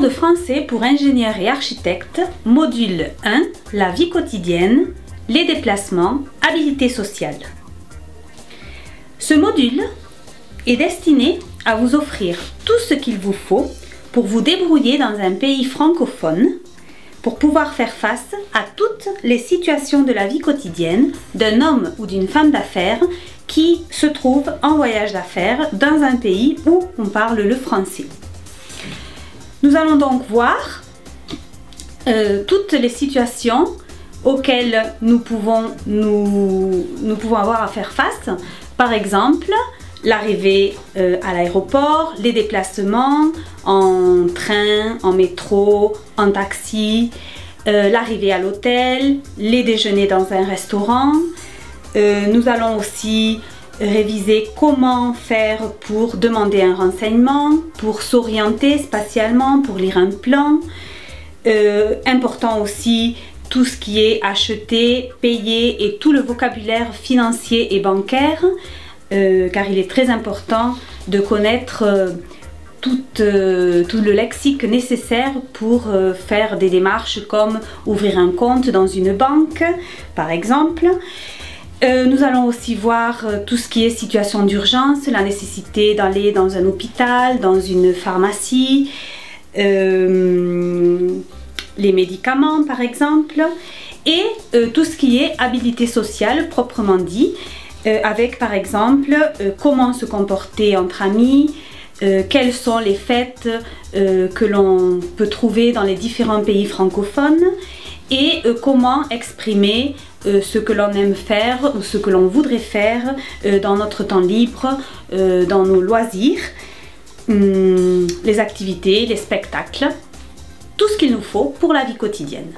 de français pour ingénieurs et architectes, module 1, la vie quotidienne, les déplacements, habilité sociale. Ce module est destiné à vous offrir tout ce qu'il vous faut pour vous débrouiller dans un pays francophone, pour pouvoir faire face à toutes les situations de la vie quotidienne d'un homme ou d'une femme d'affaires qui se trouve en voyage d'affaires dans un pays où on parle le français. Nous allons donc voir toutes les situations auxquelles nous pouvons avoir à faire face. Par exemple, l'arrivée à l'aéroport, les déplacements en train, en métro, en taxi, l'arrivée à l'hôtel, les déjeuners dans un restaurant. Nous allons aussi réviser comment faire pour demander un renseignement, pour s'orienter spatialement, pour lire un plan. Important aussi tout ce qui est acheter, payer et tout le vocabulaire financier et bancaire, car il est très important de connaître tout le lexique nécessaire pour faire des démarches comme ouvrir un compte dans une banque, par exemple. Nous allons aussi voir tout ce qui est situation d'urgence, la nécessité d'aller dans un hôpital, dans une pharmacie, les médicaments par exemple, et tout ce qui est habilité sociale proprement dit, avec par exemple comment se comporter entre amis, quelles sont les fêtes que l'on peut trouver dans les différents pays francophones, et comment exprimer ce que l'on aime faire ou ce que l'on voudrait faire dans notre temps libre, dans nos loisirs, les activités, les spectacles, tout ce qu'il nous faut pour la vie quotidienne.